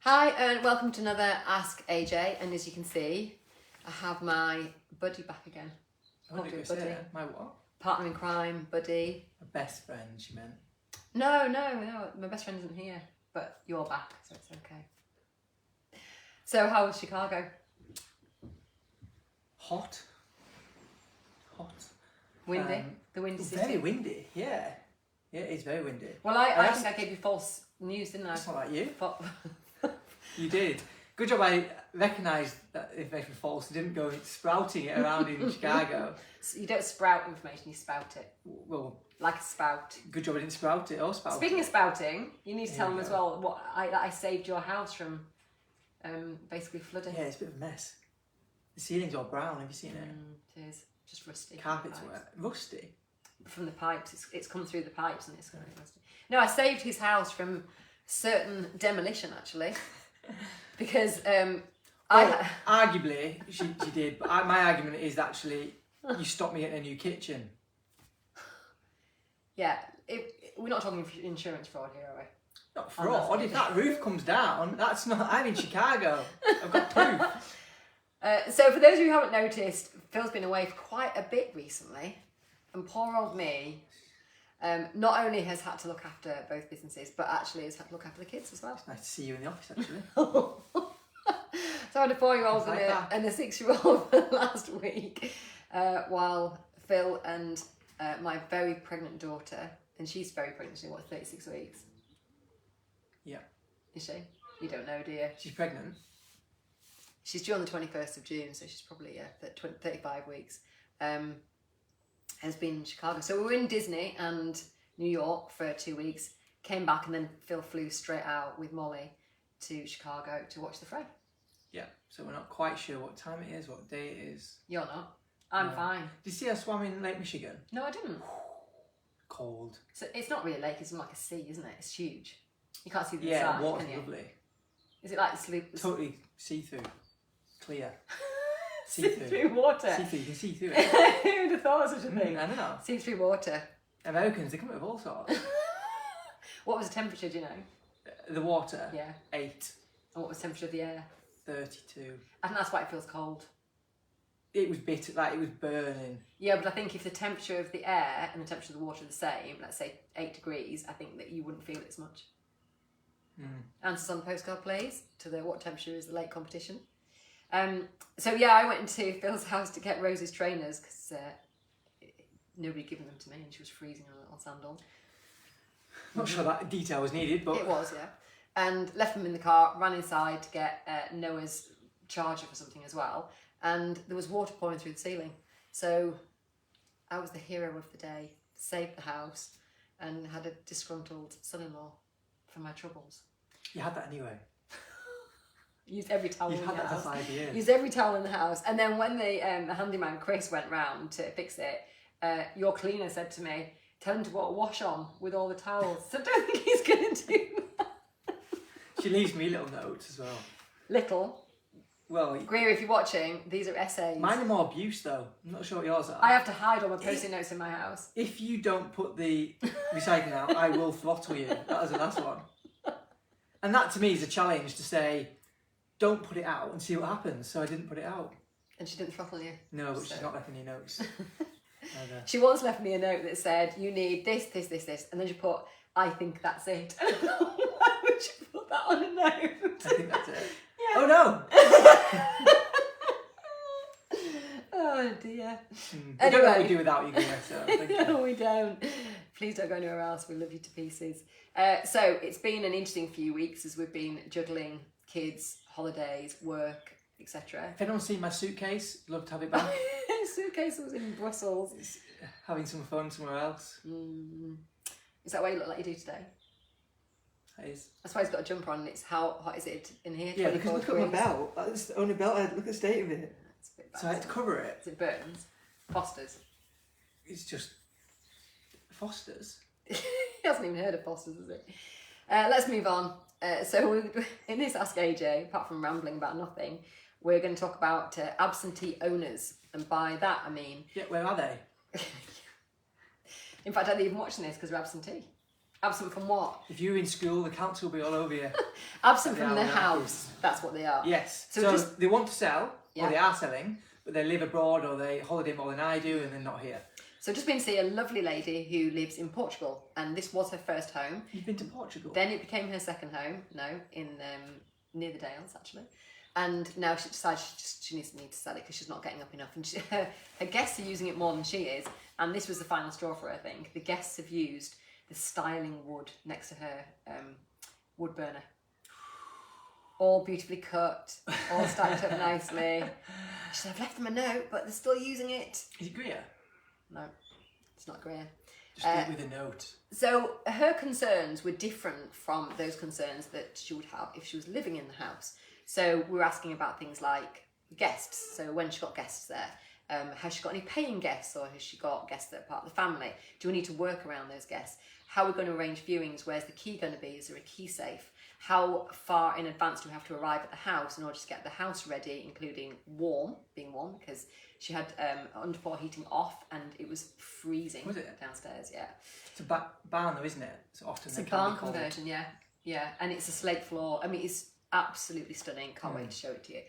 Hi and welcome to another Ask AJ, and as you can see, I have my buddy back again. What did you say? My what? Partner in crime, buddy. My best friend, she meant. No, my best friend isn't here, but you're back, so it's okay. So how was Chicago? Hot. Windy? The windy city? Very windy, yeah. Yeah, it's very windy. Well, I think I gave you false news, didn't I? It's not like you. But You did. Good job I recognised that information was false. I didn't go sprouting it around in Chicago. So you don't sprout information, you spout it. Well, like a spout. good job I didn't sprout it or spout Speaking it. of spouting, you need to tell Here them we as well what I saved your house from basically flooding. Yeah, it's a bit of a mess. The ceiling's all brown, have you seen it? It is. Just rusty. Carpet's wet. Rusty? From the pipes. It's come through the pipes and it's rusty. No, I saved his house from certain demolition actually. Because arguably she did, but my argument is actually you stopped me getting a new kitchen. Yeah, we're not talking insurance fraud here, are we? Not fraud. If that roof comes down, that's not. I'm in Chicago. I've got proof. So for those of you who haven't noticed, Phil's been away for quite a bit recently, and poor old me not only has had to look after both businesses, but actually has had to look after the kids as well. It's nice to see you in the office, actually. So I had a 4-year-old and a 6-year-old last week, while Phil and my very pregnant daughter, and she's very pregnant, she's 36 weeks? Yeah. Is she? You don't know, do you? She's pregnant? She's due on the 21st of June, so she's probably 35 weeks. Has been in Chicago. So we were in Disney and New York for 2 weeks, came back, and then Phil flew straight out with Molly to Chicago to watch the fray. Yeah, so we're not quite sure what time it is, what day it is. You're not. I'm fine. Did you see I swam in Lake Michigan? No, I didn't. Cold. So it's not really a lake, it's like a sea, isn't it? It's huge. You can't see the Yeah, side, water's can you? lovely. Is it like sleep? Totally see-through. Clear. See-through. See-through water? See-through, you can see through it. Who would have thought of such a thing? I don't know. See-through water. Americans, they come up with all sorts. What was the temperature, do you know? The water? Yeah. 8. And what was the temperature of the air? 32. I think that's why it feels cold. It was bitter, like it was burning. Yeah, but I think if the temperature of the air and the temperature of the water are the same, let's say 8 degrees, I think that you wouldn't feel it as much. Answers on the postcard, please, to the what temperature is the lake competition. So yeah, I went into Phil's house to get Rose's trainers because nobody had given them to me and she was freezing on a little sandal. Not sure that detail was needed, but... It was, yeah. And left them in the car, ran inside to get Noah's charger for something as well. And there was water pouring through the ceiling. So I was the hero of the day, saved the house and had a disgruntled son-in-law for my troubles. You had that anyway. Used every towel in the house. That for 5 years. Used every towel in the house. And then when the handyman Chris went round to fix it, your cleaner said to me, tell him to put a wash on with all the towels. So I don't think he's going to do that. She leaves me little notes as well. Little. Well, Greer, if you're watching, these are essays. Mine are more abuse though. I'm not sure what yours are. I have to hide all my post-it notes in my house. If you don't put the recycling out, I will throttle you. That was the last one. And that to me is a challenge to say, don't put it out and see what happens. So I didn't put it out. And she didn't throttle you? No, but she's not left any notes. She once left me a note that said, you need this, this, this, this. And then she put, I think that's it. Why would you put that on a note? I think that's it. Yeah. Oh no! Oh dear. We don't know what we do without you, Greer, so thank you. No, we don't. Please don't go anywhere else. We love you to pieces. So it's been an interesting few weeks as we've been juggling kids, holidays, work, etc. If anyone's seen my suitcase, love to have it back. Suitcase was in Brussels. It's having some fun somewhere else. Is that what you look like you do today? That is. That's why he's got a jumper on and it's how hot is it in here? Yeah, because look at my belt. That's the only belt I had. Look at the state of it. It's a bit bad, So I had to cover it. Is it Burton's? Foster's? It's just Foster's. He hasn't even heard of Foster's, has he? Let's move on. So in this Ask AJ, apart from rambling about nothing, we're going to talk about absentee owners. And by that, I mean... Yeah, where are they? In fact, I didn't even watching this because we're absentee. Absent from what? If you're in school, the council will be all over you. Absent from the house. That's what they are. Yes. So So just- they want to sell, Yeah. or they are selling, but they live abroad or they holiday more than I do and they're not here. So just been to see a lovely lady who lives in Portugal, and this was her first home. You've been to Portugal? Then it became her second home. No, in near the Dales actually. And now she decided she needs to sell it because she's not getting up enough. And her guests are using it more than she is. And this was the final straw for her, I think. The guests have used the styling wood next to her wood burner. All beautifully cut, all stacked up nicely. She said, I've left them a note, but they're still using it. Is it Greer? No, it's not Greer. Just do it with a note. So her concerns were different from those concerns that she would have if she was living in the house. So we were asking about things like guests. So when she got guests there, has she got any paying guests, or has she got guests that are part of the family? Do we need to work around those guests? How are we going to arrange viewings? Where's the key going to be? Is there a key safe? How far in advance do we have to arrive at the house in order to get the house ready, including being warm, because she had underfloor heating off and it was freezing. Was it? Downstairs, yeah. It's a barn though, isn't it? So often It's a barn conversion, yeah. Yeah, and it's a slate floor. I mean, it's absolutely stunning. Can't wait to show it to you.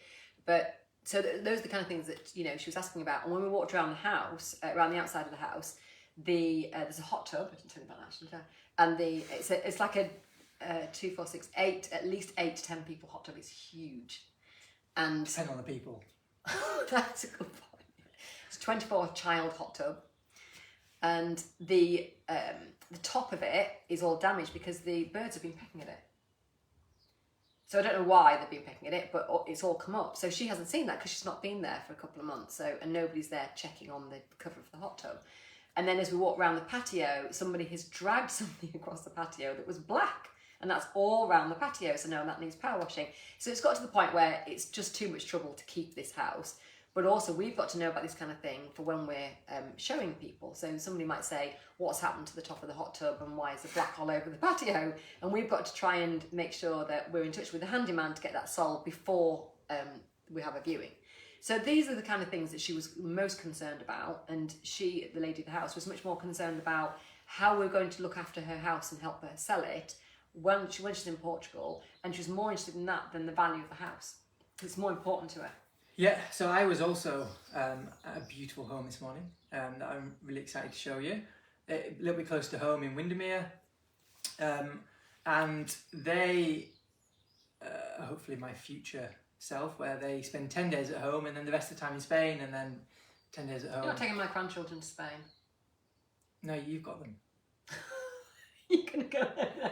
But so those are the kind of things that, you know, she was asking about. And when we walked around the house, around the outside of the house, there's a hot tub. I didn't tell you about that actually. And it's like a 2, 4, 6, 8, at least 8 to 10 people hot tub. It's huge. And depending on the people. That's a good point. It's a 24-child hot tub, and the top of it is all damaged because the birds have been pecking at it. So I don't know why they've been pecking at it, but it's all come up. So she hasn't seen that because she's not been there for a couple of months. And nobody's there checking on the cover of the hot tub. And then as we walk around the patio, somebody has dragged something across the patio that was black. And that's all around the patio. So no, that needs power washing. So it's got to the point where it's just too much trouble to keep this house. But also we've got to know about this kind of thing for when we're showing people. So somebody might say, what's happened to the top of the hot tub and why is there black all over the patio? And we've got to try and make sure that we're in touch with the handyman to get that solved before we have a viewing. So these are the kind of things that she was most concerned about. And she, the lady of the house, was much more concerned about how we're going to look after her house and help her sell it when she's in Portugal. And she was more interested in that than the value of the house. It's more important to her. Yeah, so I was also at a beautiful home this morning that I'm really excited to show you. A little bit close to home in Windermere. And they, hopefully my future self, where they spend 10 days at home and then the rest of the time in Spain and then 10 days at home. You're not taking my grandchildren to Spain. No, you've got them. You're going to go there then.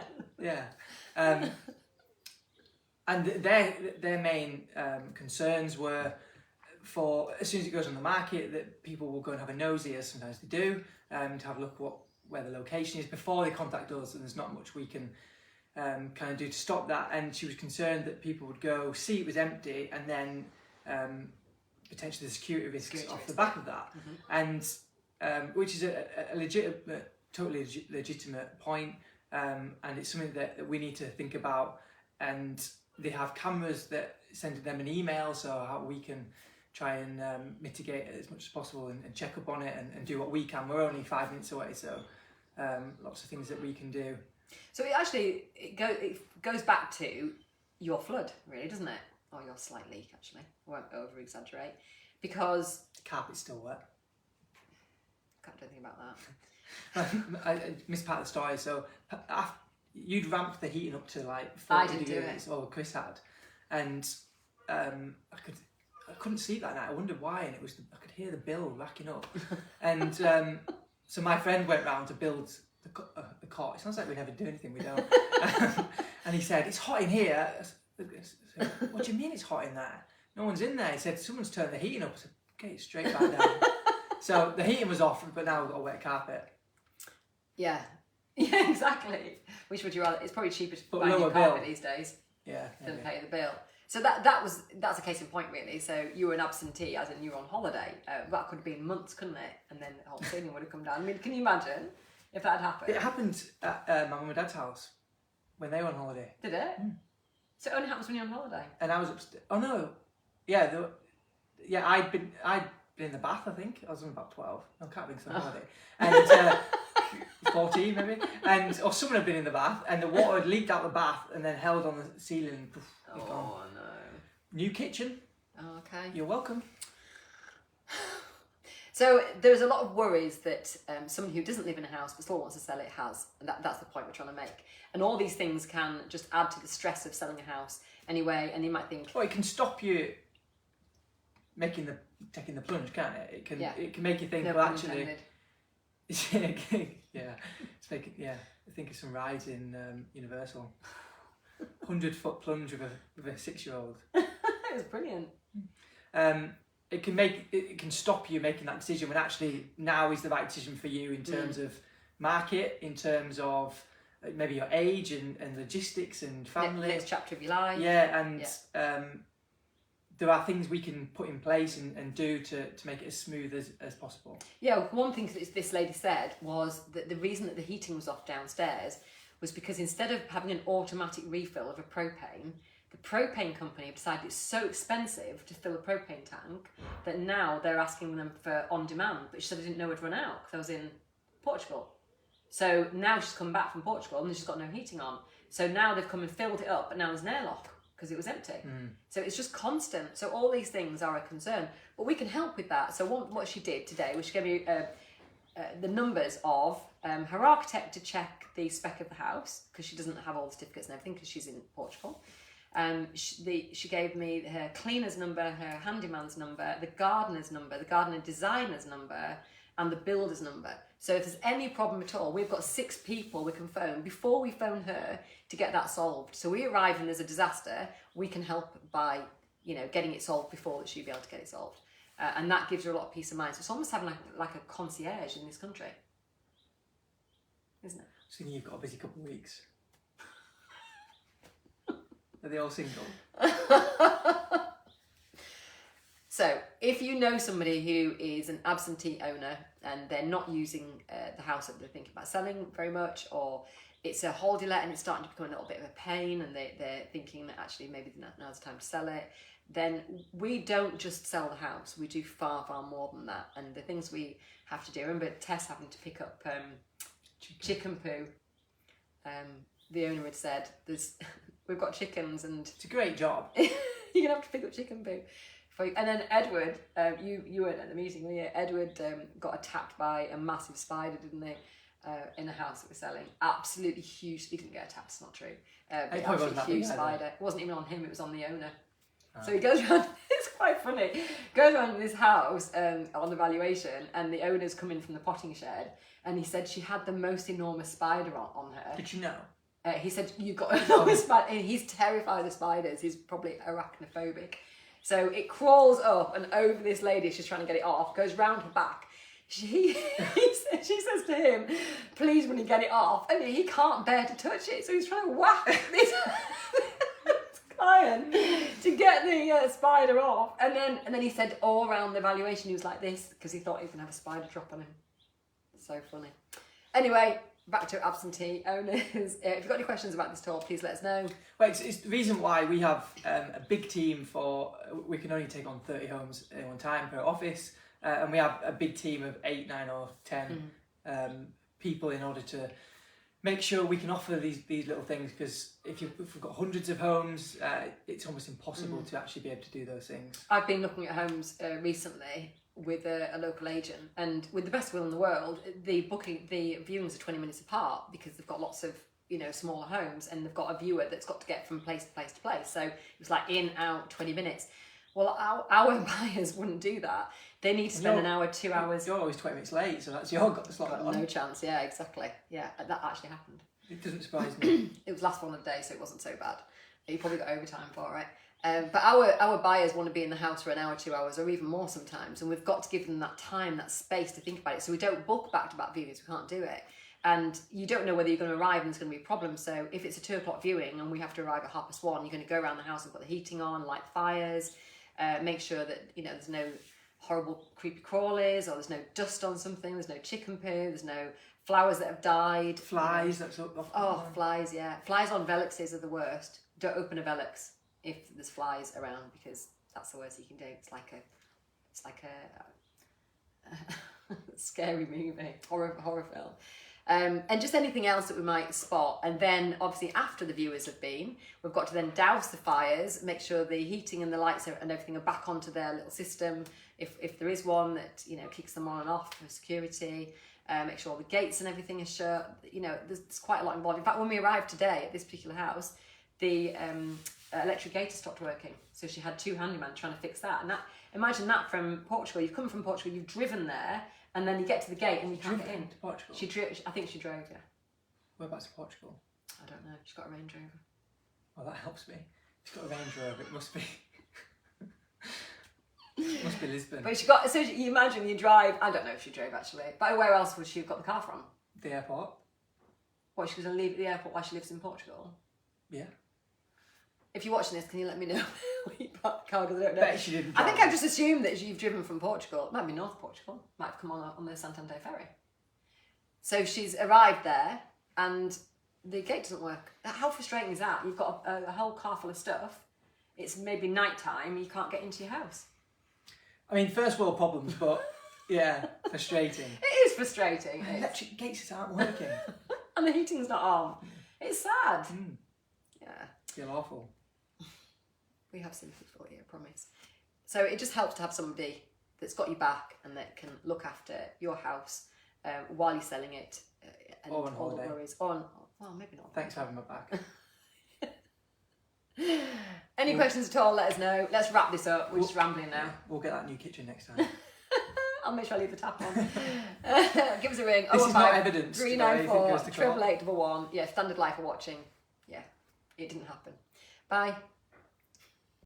Yeah. And their main concerns were for, as soon as it goes on the market, that people will go and have a nosy, as sometimes they do, to have a look where the location is before they contact us, and there's not much we can kind of do to stop that. And she was concerned that people would go see it was empty and then potentially the security risks off the back of that. And which is a totally legitimate point, and it's something that we need to think about. And they have cameras that send them an email, so how we can try and mitigate it as much as possible and check up on it and do what we can. We're only 5 minutes away, so lots of things that we can do. So it goes back to your flood, really, doesn't it? Or your slight leak, actually. I won't over-exaggerate. Because... The carpet's still wet. I can't do anything about that. I missed part of the story, so after, you'd ramped the heating up to like 40 I didn't degrees, do it. or Chris had, and I couldn't sleep that night. I wondered why, and I could hear the bill racking up, and so my friend went round to build the cot. It sounds like we never do anything, we don't. And he said, "It's hot in here." I said, "What do you mean it's hot in there? No one's in there." He said, "Someone's turned the heating up." I said, "Okay, straight back down." So the heating was off, but now we've got a wet carpet. Yeah. Yeah, exactly. Which would you rather? It's probably cheaper to buy a new lower carpet bill these days Yeah. than pay the bill. So that's a case in point, really. So you were an absentee, as in you were on holiday. That could have been months, couldn't it? And then the whole ceiling would have come down. I mean, can you imagine if that had happened? It happened at my mum and dad's house when they were on holiday. Did it? So it only happens when you're on holiday. And I was upstairs. Oh no, yeah, I'd been in the bath. I think I was on about 12. No, I can't be on holiday. And 14 maybe, or someone had been in the bath and the water had leaked out the bath and then held on the ceiling and poof, it's gone. Oh no. New kitchen. Oh, okay. You're welcome. So there's a lot of worries that someone who doesn't live in a house but still wants to sell it has, and that's the point we're trying to make. And all these things can just add to the stress of selling a house anyway. And you might think, well, it can stop you taking the plunge, can't it? It can make you think, no well, pun actually, intended. I think of some rides in Universal. 100-foot plunge with a 6-year-old. It was brilliant. It can stop you making that decision when actually now is the right decision for you in terms of market, in terms of maybe your age and logistics and family. Next chapter of your life. Yeah, and there are things we can put in place and do to make it as smooth as possible. Yeah, one thing that this lady said was that the reason that the heating was off downstairs was because instead of having an automatic refill of a propane, the propane company decided it's so expensive to fill a propane tank that now they're asking them for on demand. But she said I didn't know it'd run out because I was in Portugal. So now she's come back from Portugal and she's got no heating on. So now they've come and filled it up, and now there's an airlock because it was empty. So it's just constant. So all these things are a concern, but we can help with that. So what she did today was she gave me the numbers of her architect to check the spec of the house, because she doesn't have all the certificates and everything because she's in Portugal. She gave me her cleaner's number, her handyman's number, the gardener's number, the gardener designer's number, and the builder's number. So if there's any problem at all, we've got 6 people we can phone before we phone her to get that solved. So we arrive and there's a disaster, we can help by getting it solved before she'll be able to get it solved. And that gives her a lot of peace of mind. So it's almost having like a concierge in this country, isn't it? So you've got a busy couple of weeks. Are they all single? So if you know somebody who is an absentee owner and they're not using the house that they're thinking about selling very much, or it's a holiday let and it's starting to become a little bit of a pain and they're thinking that actually maybe now's the time to sell it, then we don't just sell the house, we do far, far more than that. And the things we have to do, I remember Tess having to pick up chicken poo. The owner had said, we've got chickens and... It's a great job. You're going to have to pick up chicken poo. And then Edward, you weren't at the meeting, were you? Edward got attacked by a massive spider, didn't they? In a house that we're selling. Absolutely huge. He didn't get attacked, it's not true. But absolutely huge spider. It wasn't even on him, it was on the owner. So he goes around, it's quite funny, goes around in this house on the valuation, and the owner's come in from the potting shed, and he said she had the most enormous spider on her. Did you know? He said, you've got an enormous spider. He's terrified of spiders. He's probably arachnophobic. So it crawls up and over this lady. She's trying to get it off. Goes round her back. She says to him, please, when you get it off. And he can't bear to touch it. So he's trying to whack this client to get the spider off. And then he said all around the valuation he was like this because he thought he was going to have a spider drop on him. So funny. Anyway, back to absentee owners. If you've got any questions about this talk, please let us know. Well, it's the reason why we have a big team we can only take on 30 homes at one time per office, and we have a big team of 8, 9 or 10 people in order to make sure we can offer these little things, because if we've got hundreds of homes, it's almost impossible to actually be able to do those things. I've been looking at homes recently with a local agent, and with the best will in the world, the viewings are 20 minutes apart because they've got lots of smaller homes, and they've got a viewer that's got to get from place to place to place. So it was like in, out, 20 minutes. Well, our buyers wouldn't do that. They need to spend an hour, 2 hours. You're always 20 minutes late, so that's got the slot on. No chance. Yeah, exactly. Yeah, that actually happened. It doesn't surprise me. It was last one of the day, so it wasn't so bad. You probably got overtime for it. But our buyers want to be in the house for an hour, 2 hours, or even more sometimes, and we've got to give them that time, that space to think about it. So we don't book back-to-back viewings. We can't do it, and you don't know whether you're going to arrive and there's going to be a problem. So if it's a 2 o'clock viewing and we have to arrive at 1:30, you're going to go around the house and put the heating on, light fires, make sure that there's no horrible creepy crawlies, or there's no dust on something, there's no chicken poo, there's no flowers that have died. Flies. Flies. Yeah, flies on velexes are the worst. Don't open a velex if there's flies around, because that's the worst you can do. It's like a scary movie, horror film. And just anything else that we might spot. And then obviously after the viewers have been, we've got to then douse the fires, make sure the heating and the lights and everything are back onto their little system. If there is one that, you know, kicks them on and off for security, make sure all the gates and everything is shut. You know, there's quite a lot involved. In fact, when we arrived today at this particular house, the electric gate stopped working. So she had 2 handymen trying to fix that. And that, imagine that from Portugal. You've come from Portugal, you've driven there, and then you get to the gate and you can't get in. To Portugal? I think she drove, yeah. Whereabouts in Portugal? I don't know. She's got a Range Rover. Oh, that helps me. She's got a Range Rover. It must be. It must be Lisbon. But she got. So you imagine you drive. I don't know if she drove actually. But where else would she have got the car from? The airport. What, she was going to leave at the airport while she lives in Portugal? Yeah. If you're watching this, can you let me know where you parked the car? Because I don't know. Bet she didn't. I think I've just assumed that you've driven from Portugal. It might be North Portugal. Might have come on the Santander ferry. So she's arrived there and the gate doesn't work. How frustrating is that? You've got a whole car full of stuff. It's maybe night time. You can't get into your house. I mean, first world problems, but yeah, frustrating. It is frustrating. Electric gates aren't working. And the heating's not on. It's sad. Yeah. Feel awful. We have sympathy for you, I promise. So it just helps to have somebody that's got your back and that can look after your house while you're selling it. And or on all holiday. the worries. Well, maybe not. Thanks for having my back. Any questions at all, let us know. Let's wrap this up. We're just rambling now. We'll get that new kitchen next time. I'll make sure I leave the tap on. Give us a ring. This is not evidence. 394 888 111. Yeah, standard life for watching. Yeah, it didn't happen. Bye.